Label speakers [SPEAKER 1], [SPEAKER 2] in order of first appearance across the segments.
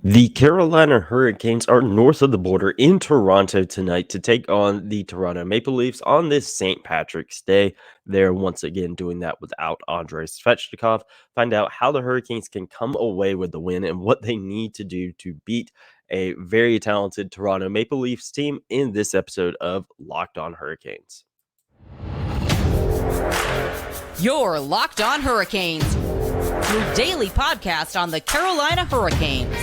[SPEAKER 1] The Carolina Hurricanes are north of the border in Toronto tonight to take on the Toronto Maple Leafs on this St. Patrick's Day. They're once again doing that without Andrei Svechnikov. Find out how the Hurricanes can come away with the win and what they need to do to beat a very talented Toronto Maple Leafs team in this episode of Locked On Hurricanes.
[SPEAKER 2] Your Locked On Hurricanes, your daily podcast on the Carolina Hurricanes.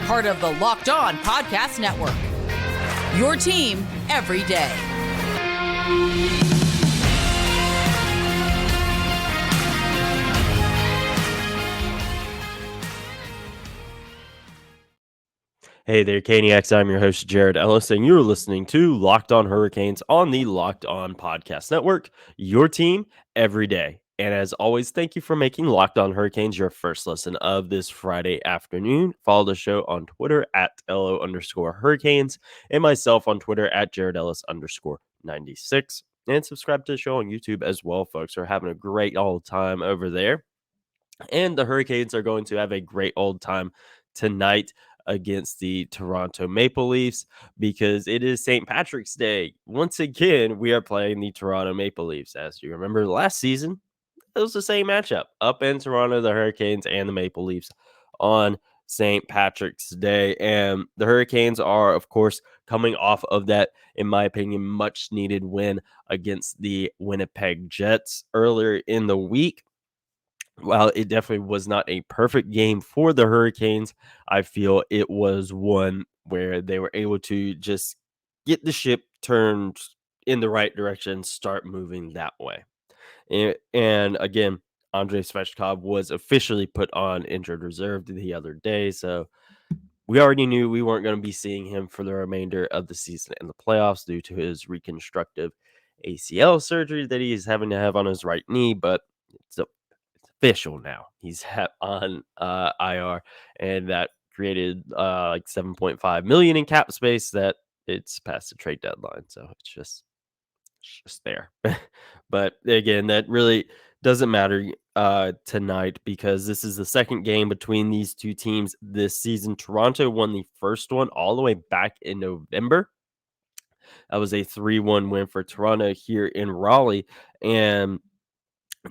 [SPEAKER 2] Part of the Locked On Podcast Network. Your team every day.
[SPEAKER 1] Hey there, Caniacs. I'm your host, Jared Ellis, and you're listening to Locked On Hurricanes on the Locked On Podcast Network, your team every day. And as always, thank you for making Locked On Hurricanes your first listen of this Friday afternoon. Follow the show on Twitter at LO_Hurricanes and myself on Twitter at Jared Ellis _96. And subscribe to the show on YouTube as well, folks. We're having a great old time over there. And the Hurricanes are going to have a great old time tonight against the Toronto Maple Leafs because it is St. Patrick's Day. Once again, we are playing the Toronto Maple Leafs. As you remember last season, it was the same matchup up in Toronto, the Hurricanes and the Maple Leafs on St. Patrick's Day. And the Hurricanes are, of course, coming off of that, in my opinion, much needed win against the Winnipeg Jets earlier in the week. While it definitely was not a perfect game for the Hurricanes, I feel it was one where they were able to just get the ship turned in the right direction, start moving that way. And again, Andrei Svechnikov was officially put on injured reserve the other day, so we already knew we weren't going to be seeing him for the remainder of the season and the playoffs due to his reconstructive ACL surgery that he is having to have on his right knee, but it's official now. He's on IR, and that created like 7.5 million in cap space that it's past the trade deadline. So it's just there. But again, that really doesn't matter tonight because this is the second game between these two teams this season. Toronto won the first one all the way back in November. That was a 3-1 win for Toronto here in Raleigh. And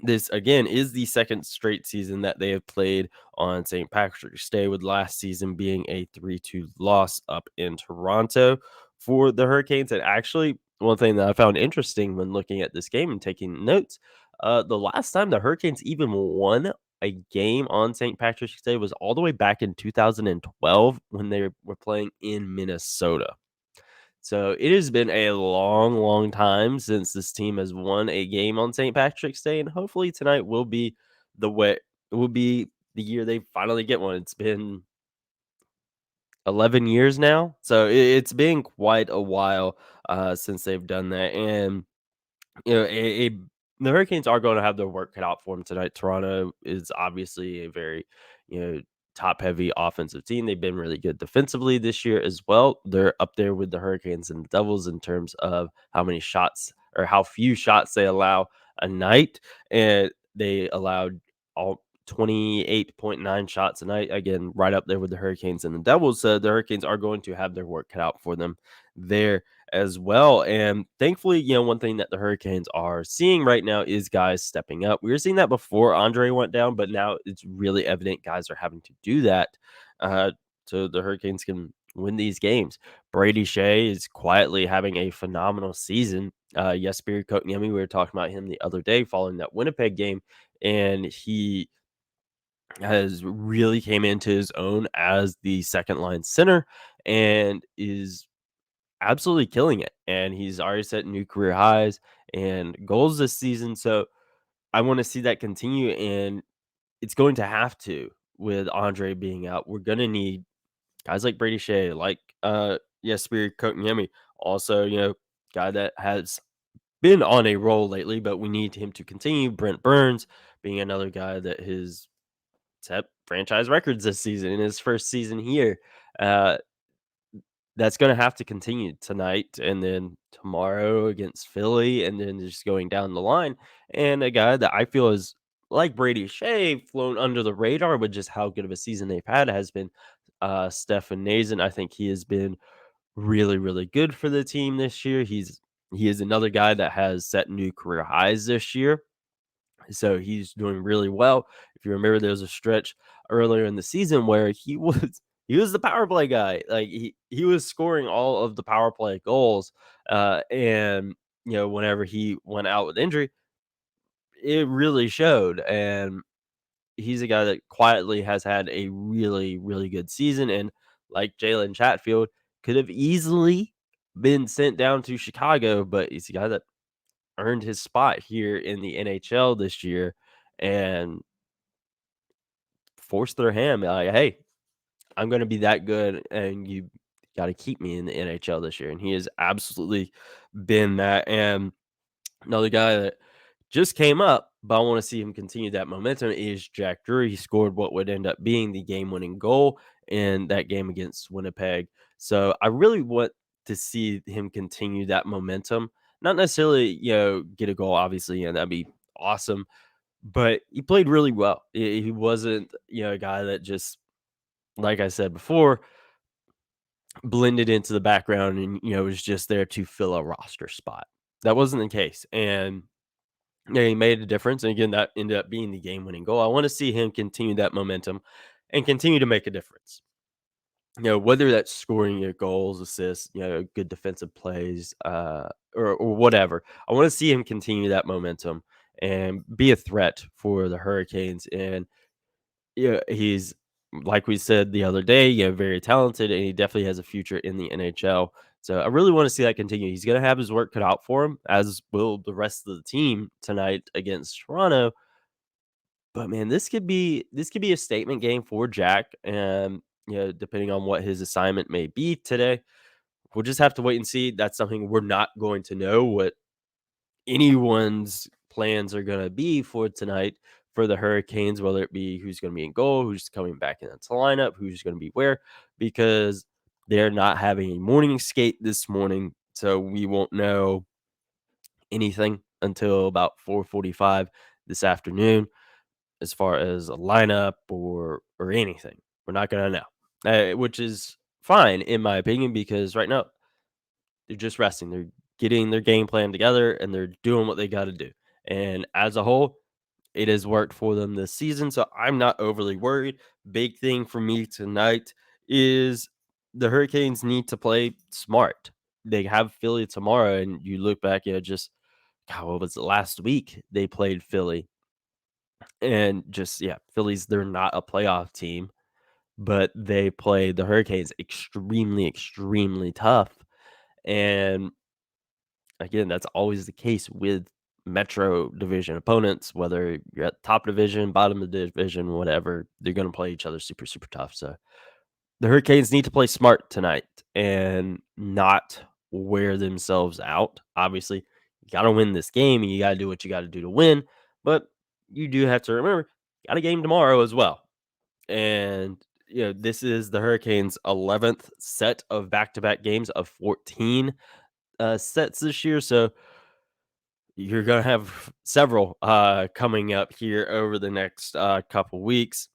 [SPEAKER 1] this again is the second straight season that they have played on St. Patrick's Day, with last season being a 3-2 loss up in Toronto for the Hurricanes. And actually, one thing that I found interesting when looking at this game and taking notes, the last time the Hurricanes even won a game on St. Patrick's Day was all the way back in 2012 when they were playing in Minnesota. So it has been a long, long time since this team has won a game on St. Patrick's Day, and hopefully tonight will be the year they finally get one. It's been 11 years now, so it's been quite a while since they've done that. And the Hurricanes are going to have their work cut out for them tonight. Toronto is obviously a very top heavy offensive team. They've been really good defensively this year as well. They're up there with the Hurricanes and the Devils in terms of how many shots or how few shots they allow a night. And they allowed all 28.9 shots a night. Again, right up there with the Hurricanes and the Devils. So the Hurricanes are going to have their work cut out for them there as well. And thankfully, one thing that the Hurricanes are seeing right now is guys stepping up. We were seeing that before Andrei went down, but now it's really evident guys are having to do that so the Hurricanes can win these games. Brady Shea is quietly having a phenomenal season. Jesperi Kotkaniemi, we were talking about him the other day following that Winnipeg game, and he has really came into his own as the second line center and is absolutely killing it. And he's already set new career highs and goals this season. So I want to see that continue. And it's going to have to with Andrei being out. We're going to need guys like Brady Shea, like Jesperi Kotkaniemi. Also, guy that has been on a roll lately, but we need him to continue. Brent Burns being another guy that has set franchise records this season in his first season here. That's going to have to continue tonight and then tomorrow against Philly and then just going down the line. And a guy that I feel is like Brady Shea, flown under the radar with just how good of a season they've had, has been Stefan Nazin. I think he has been really, really good for the team this year. He is another guy that has set new career highs this year. So he's doing really well. If you remember, there was a stretch earlier in the season where he was the power play guy. Like he was scoring all of the power play goals. And whenever he went out with injury, it really showed. And he's a guy that quietly has had a really, really good season. And like Jalen Chatfield, could have easily been sent down to Chicago, but he's a guy that earned his spot here in the NHL this year and forced their hand. Like, hey, I'm going to be that good, and you got to keep me in the NHL this year. And he has absolutely been that. And another guy that just came up, but I want to see him continue that momentum is Jack Drury. He scored what would end up being the game-winning goal in that game against Winnipeg. So I really want to see him continue that momentum. Not necessarily, get a goal, obviously, and that'd be awesome. But he played really well. He wasn't, a guy that just, like I said before, blended into the background and, was just there to fill a roster spot. That wasn't the case. And yeah, he made a difference, and again, that ended up being the game-winning goal. I wanna see him continue that momentum and continue to make a difference. Whether that's scoring your goals, assists, good defensive plays, or whatever. I wanna see him continue that momentum and be a threat for the Hurricanes, and, he's like we said the other day, very talented, and he definitely has a future in the NHL. So I really want to see that continue. He's going to have his work cut out for him, as will the rest of the team tonight against Toronto. But man, this could be a statement game for Jack, and depending on what his assignment may be today, we'll just have to wait and see. That's something we're not going to know what anyone's plans are going to be for tonight for the Hurricanes, whether it be who's going to be in goal, who's coming back into the lineup, who's going to be where, because they're not having a morning skate this morning. So we won't know anything until about 4:45 this afternoon as far as a lineup or anything. We're not going to know, which is fine in my opinion, because right now they're just resting. They're getting their game plan together and they're doing what they got to do. And as a whole, it has worked for them this season. So I'm not overly worried. Big thing for me tonight is the Hurricanes need to play smart. They have Philly tomorrow, and you look back at just God, what was it last week? They played Philly, and just Phillies. They're not a playoff team, but they played the Hurricanes extremely, extremely tough. And again, that's always the case with Metro division opponents, whether you're at top division, bottom of the division, whatever, they're going to play each other super, super tough. So the Hurricanes need to play smart tonight and not wear themselves out. Obviously, you got to win this game and you got to do what you got to do to win. But you do have to remember, you got a game tomorrow as well. And, this is the Hurricanes' 11th set of back-to-back games of 14 sets this year. So you're gonna have several coming up here over the next couple weeks.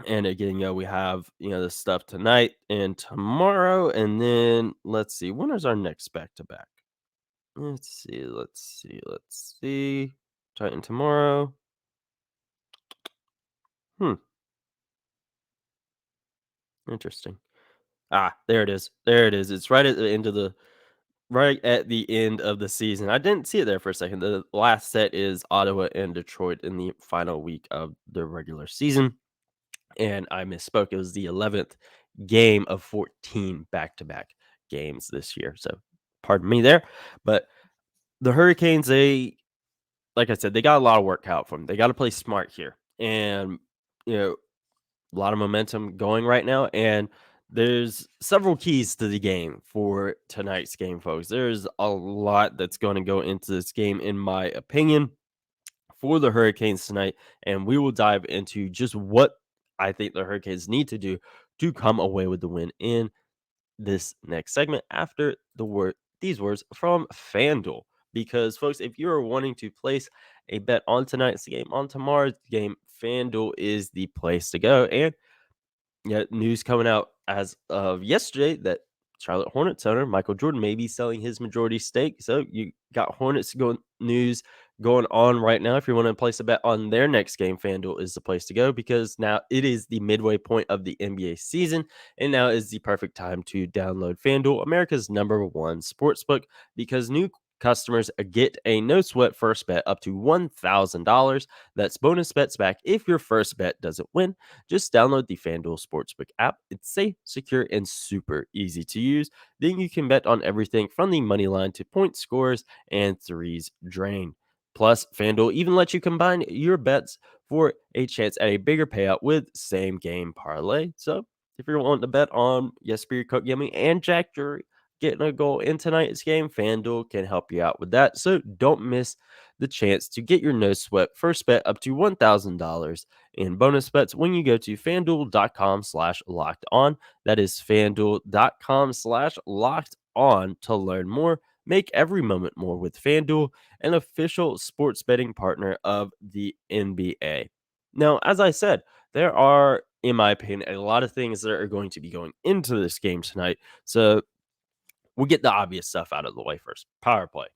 [SPEAKER 1] And again, we have the stuff tonight and tomorrow, and then let's see, when is our next back to back? Let's see. Titan tomorrow. Hmm, interesting. There it is. There it is. It's right at the end of the season. I didn't see it there for a second. The last set is Ottawa and Detroit in the final week of the regular season. And I misspoke. It was the 11th game of 14 back-to-back games this year. So pardon me there. But the Hurricanes, like I said, they got a lot of work out for them. They got to play smart here. And, a lot of momentum going right now. And there's several keys to the game for tonight's game, folks. There's a lot that's going to go into this game, in my opinion, for the Hurricanes tonight. And we will dive into just what I think the Hurricanes need to do to come away with the win in this next segment after these words from FanDuel. Because, folks, if you're wanting to place a bet on tonight's game, on tomorrow's game, FanDuel is the place to go. And Yeah, news coming out as of yesterday that Charlotte Hornets owner Michael Jordan may be selling his majority stake. So you got Hornets going news going on right now. If you want to place a bet on their next game, FanDuel is the place to go because now it is the midway point of the NBA season, and now is the perfect time to download FanDuel, America's #1 sportsbook, because new customers get a no sweat first bet up to $1,000. That's bonus bets back if your first bet doesn't win. Just download the FanDuel Sportsbook app. It's safe, secure, and super easy to use. Then you can bet on everything from the money line to point scores and threes drained. Plus, FanDuel even lets you combine your bets for a chance at a bigger payout with same game parlay. So, if you're wanting to bet on Jesper Cook Yummy and Jack Drury getting a goal in tonight's game, FanDuel can help you out with that. So, don't miss the chance to get your no sweat first bet up to $1,000 in bonus bets when you go to fanduel.com/locked on. That is fanduel.com/locked on to learn more. Make every moment more with FanDuel, an official sports betting partner of the NBA. Now, as I said, there are, in my opinion, a lot of things that are going to be going into this game tonight. So we'll get the obvious stuff out of the way first. Power play,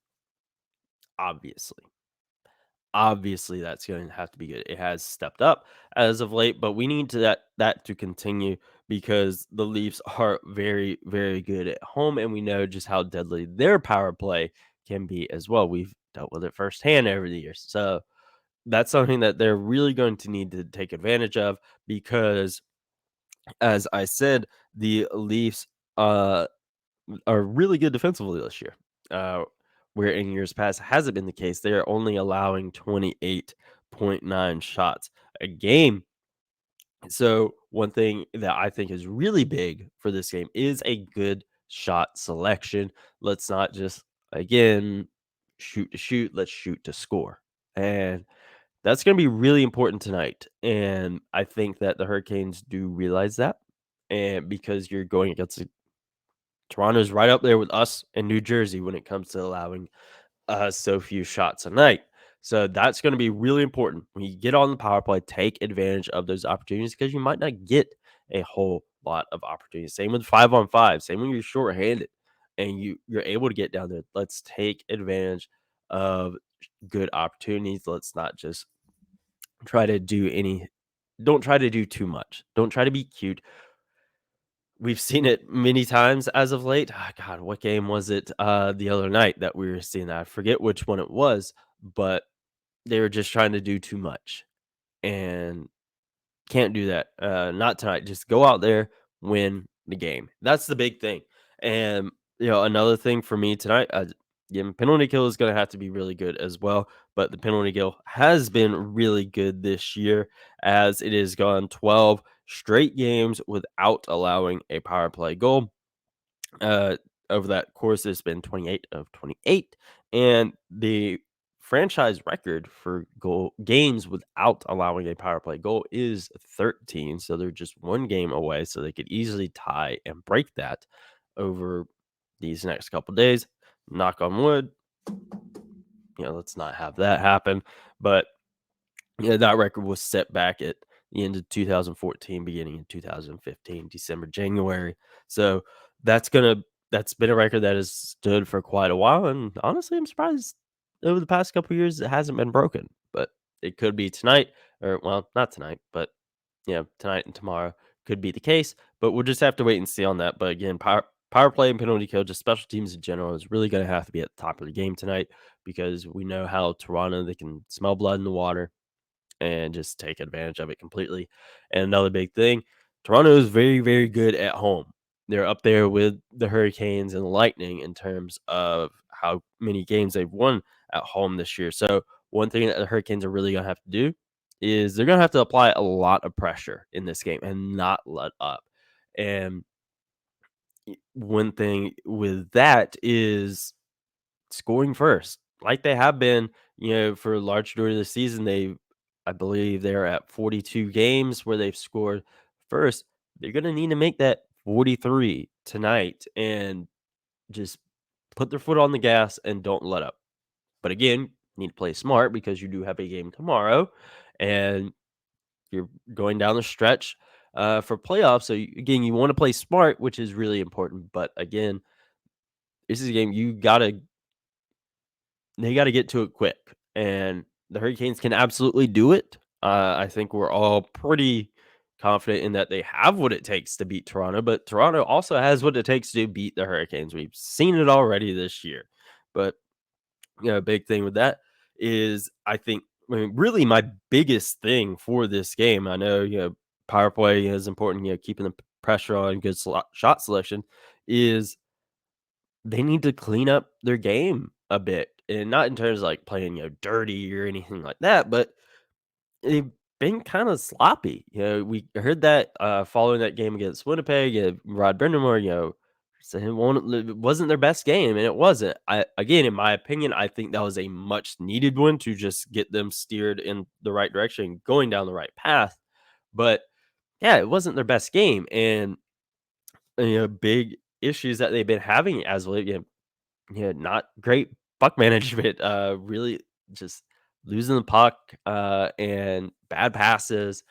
[SPEAKER 1] obviously. Obviously, that's going to have to be good. It has stepped up as of late, but we need that to continue because the Leafs are very, very good at home, and we know just how deadly their power play can be as well. We've dealt with it firsthand over the years. So that's something that they're really going to need to take advantage of because, as I said, the Leafs are really good defensively this year. Where in years past hasn't been the case. They are only allowing 28.9 shots a game. So, one thing that I think is really big for this game is a good shot selection. Let's not just, again, shoot to shoot, let's shoot to score. And that's going to be really important tonight. And I think that the Hurricanes do realize that. And because you're going against Toronto's right up there with us and New Jersey when it comes to allowing so few shots a night. So that's going to be really important. When you get on the power play, take advantage of those opportunities because you might not get a whole lot of opportunities. Same with 5-on-5. Same when you're shorthanded and you're able to get down there. Let's take advantage of good opportunities. Let's not just try to do any. Don't try to do too much. Don't try to be cute. We've seen it many times as of late. God, what game was it the other night that we were seeing that? I forget which one it was, but they were just trying to do too much and can't do that. Not tonight. Just go out there, win the game. That's the big thing. And another thing for me tonight, penalty kill is going to have to be really good as well. But the penalty kill has been really good this year, as it has gone 12 straight games without allowing a power play goal. Over that course, it's been 28 of 28, and the franchise record for goal games without allowing a power play goal is 13. So they're just one game away. So they could easily tie and break that over these next couple days. Knock on wood. Let's not have that happen. But that record was set back at the end of 2014, beginning in 2015, December, January. So that's been a record that has stood for quite a while. And honestly, I'm surprised over the past couple of years it hasn't been broken. But it could be tonight, or well, not tonight, but tonight and tomorrow could be the case. But we'll just have to wait and see on that. But again, power play and penalty kill, just special teams in general, is really going to have to be at the top of the game tonight because we know how Toronto, they can smell blood in the water and just take advantage of it completely. And another big thing, Toronto is very, very good at home. They're up there with the Hurricanes and the Lightning in terms of how many games they've won at home this year. So one thing that the Hurricanes are really going to have to do is they're going to have to apply a lot of pressure in this game and not let up. And one thing with that is scoring first, like they have been, for a large majority of the season. I believe they're at 42 games where they've scored first. They're going to need to make that 43 tonight and just put their foot on the gas and don't let up. But again, need to play smart because you do have a game tomorrow and you're going down the stretch for playoffs. So again, you want to play smart, which is really important. But again, this is a game they got to get to it quick, and the Hurricanes can absolutely do it. I think we're all pretty confident in that they have what it takes to beat Toronto, but Toronto also has what it takes to beat the Hurricanes. We've seen it already this year. But big thing with that is I mean, really my biggest thing for this game. I know power play is important. Keeping the pressure on, good shot selection is they need to clean up their game a bit, and not in terms of, like, playing, dirty or anything like that, but they've been kinda sloppy. We heard that, following that game against Winnipeg, Rod Brind'amour, said it wasn't their best game, and it wasn't. Again, in my opinion, I think that was a much needed one to just get them steered in the right direction, going down the right path, but, yeah, it wasn't their best game, and, big issues that they've been having as of late, not great puck management, really just losing the puck, and bad passes.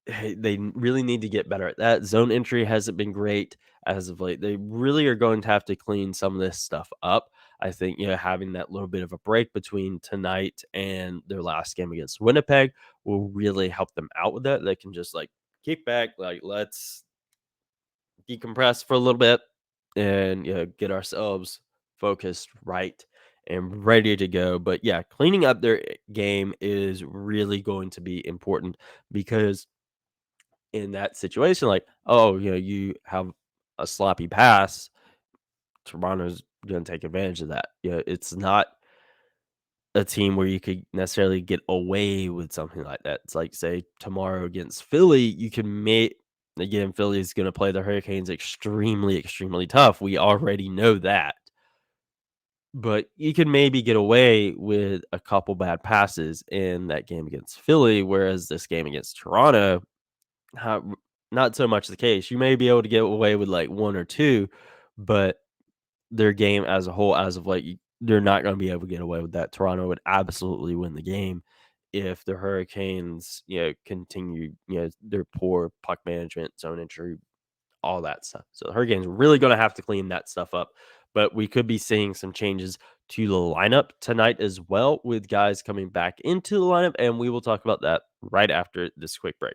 [SPEAKER 1] Hey, really need to get better at that. Zone entry hasn't been great as of late. They really are going to have to clean some of this stuff up. I think, having that little bit of a break between tonight and their last game against Winnipeg will really help them out with that. They can just like kick back, like, let's decompress for a little bit and get ourselves focused right and ready to go. But yeah, cleaning up their game is really going to be important because in that situation, like, oh, you have a sloppy pass, Toronto's going to take advantage of that. It's not a team where you could necessarily get away with something like that. It's like, say, tomorrow against Philly, you can make again, Philly is going to play the Hurricanes extremely, extremely tough. We already know that. But you can maybe get away with a couple bad passes in that game against Philly, whereas this game against Toronto, not, not so much the case. You may be able to get away with like one or two, but their game as a whole, as of late, they're not going to be able to get away with that. Toronto would absolutely win the game if the Hurricanes, continue, their poor puck management, zone entry, all that stuff. So the Hurricanes really going to have to clean that stuff up. But we could be seeing some changes to the lineup tonight as well, with guys coming back into the lineup, and we will talk about that right after this quick break.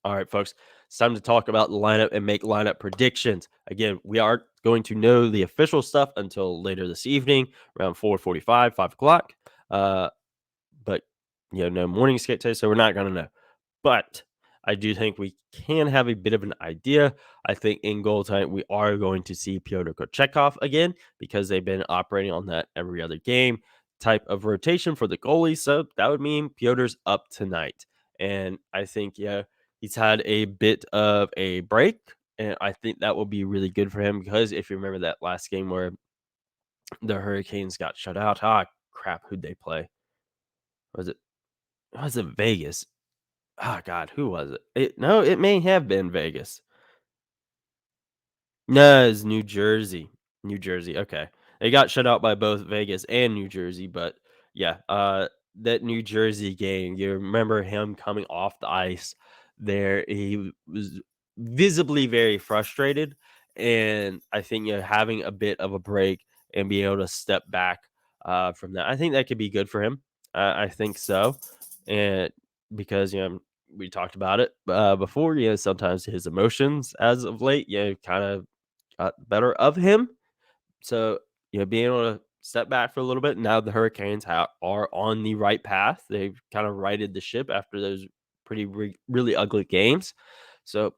[SPEAKER 1] All right, folks, it's time to talk about the lineup and make lineup predictions. Again, we aren't going to know the official stuff until later this evening, around 4:45, 5 o'clock. But no morning skate today, so we're not going to know. But I do think we can have a bit of an idea. I think in goal tonight, we are going to see Pyotr Kochetkov again because they've been operating on that every other game type of rotation for the goalie. So that would mean Pyotr's up tonight. And I think, he's had a bit of a break. And I think that will be really good for him because if you remember that last game where the Hurricanes got shut out, crap, who'd they play? Was it Vegas? Oh god, who was it? No, it may have been Vegas. No, it's New Jersey. New Jersey, okay. They got shut out by both Vegas and New Jersey, but yeah, that New Jersey game, you remember him coming off the ice there, he was visibly very frustrated, and I think, having a bit of a break and be able to step back, from that, I think that could be good for him. I think so, and because, we talked about it, before, sometimes his emotions as of late, kind of got better of him. So, being able to step back for a little bit. Now the Hurricanes are on the right path. They've kind of righted the ship after those really ugly games. So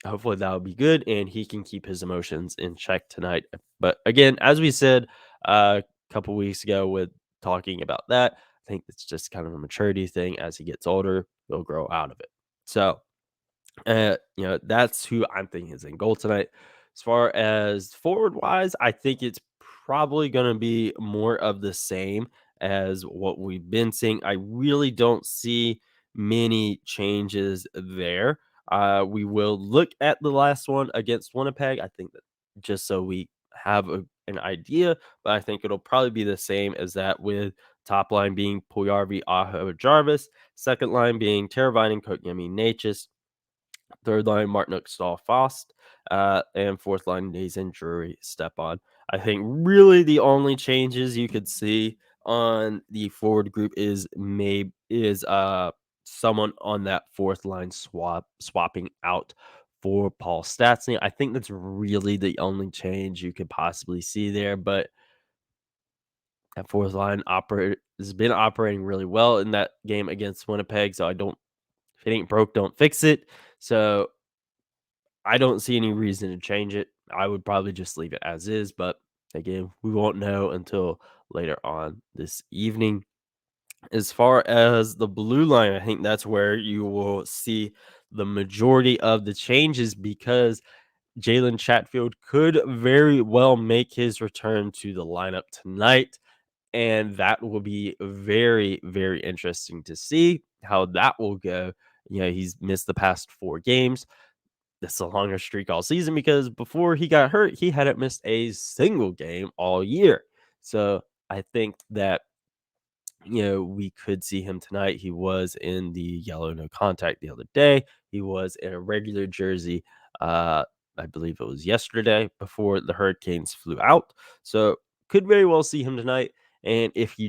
[SPEAKER 1] hopefully that will be good and he can keep his emotions in check tonight. But again, as we said a couple weeks ago with talking about that, I think it's just kind of a maturity thing. As he gets older, he'll grow out of it. So that's who I'm thinking is in goal tonight. As far as forward wise, I think it's probably going to be more of the same as what we've been seeing. I really don't see many changes there. We will look at the last one against Winnipeg. I think that just so we have an idea, but I think it'll probably be the same as that, with top line being Puljujarvi, Aho, Jarvis, second line being Teravainen, Kotkaniemi, Natchez, Third line, Martinook, Stahl, Fost. And fourth line, Nazen, Drury, Stepan. I think really the only changes you could see on the forward group is someone on that fourth line swapping out for Paul Stastny. I think that's really the only change you could possibly see there, but that fourth line has been operating really well in that game against Winnipeg, so if it ain't broke, don't fix it. So I don't see any reason to change it. I would probably just leave it as is, but again, we won't know until later on this evening. As far as the blue line, I think that's where you will see the majority of the changes because Jalen Chatfield could very well make his return to the lineup tonight. And that will be very, very interesting to see how that will go. He's missed the past 4 games. That's the longest streak all season because before he got hurt, he hadn't missed a single game all year. So I think that we could see him tonight. He was in the yellow no contact the other day. He was in a regular jersey. I believe it was yesterday before the Hurricanes flew out. So could very well see him tonight. And if we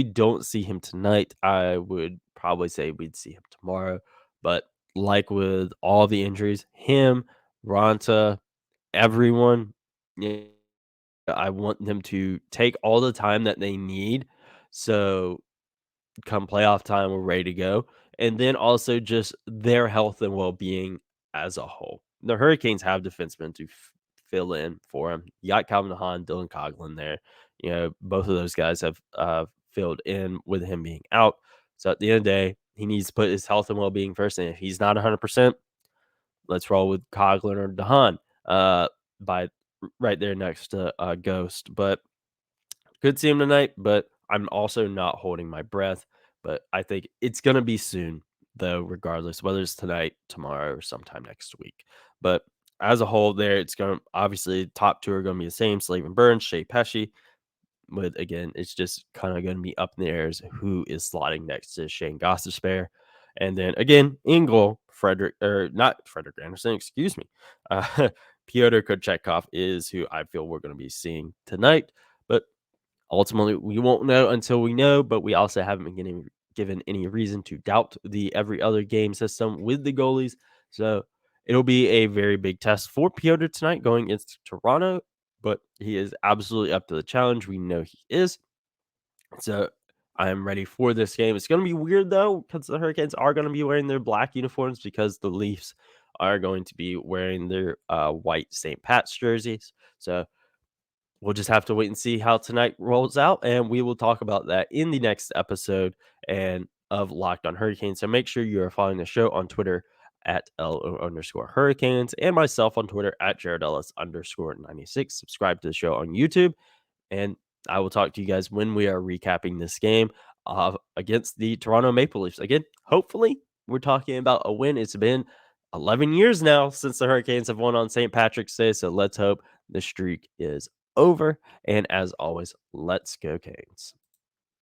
[SPEAKER 1] don't see him tonight, I would probably say we'd see him tomorrow. But like with all the injuries, him, Ronta, everyone, yeah, I want them to take all the time that they need. So come playoff time, we're ready to go. And then also just their health and well being as a whole. The Hurricanes have defensemen to fill in for him. You got Calvin DeHaan, Dylan Coghlan there. Both of those guys have filled in with him being out. So at the end of the day, he needs to put his health and well being first. And if he's not 100%, let's roll with Coghlan or DeHaan by right there next to Ghost. But could see him tonight, but I'm also not holding my breath. But I think it's going to be soon, though, regardless, whether it's tonight, tomorrow, or sometime next week. But as a whole, there, it's going to obviously top 2 are going to be the same Slavin Burns, Shea Pesci. But again, it's just kind of going to be up in the air as who is slotting next to Shane Gostisbehere. And then again, in goal, not Frederick Anderson, excuse me. Pyotr Kochetkov is who I feel we're going to be seeing tonight. But ultimately, we won't know until we know, but we also haven't been given any reason to doubt the every other game system with the goalies. So it'll be a very big test for Pyotr tonight going against Toronto, but he is absolutely up to the challenge. We know he is. So I am ready for this game. It's going to be weird, though, because the Hurricanes are going to be wearing their black uniforms because the Leafs are going to be wearing their white St. Pat's jerseys. So we'll just have to wait and see how tonight rolls out, and we will talk about that in the next episode and of Locked on Hurricanes. So make sure you are following the show on Twitter at LO_Hurricanes and myself on Twitter at JaredEllis_96. Subscribe to the show on YouTube, and I will talk to you guys when we are recapping this game against the Toronto Maple Leafs. Again, hopefully we're talking about a win. It's been 11 years now since the Hurricanes have won on St. Patrick's Day, so let's hope the streak is over. And as always, let's go Canes.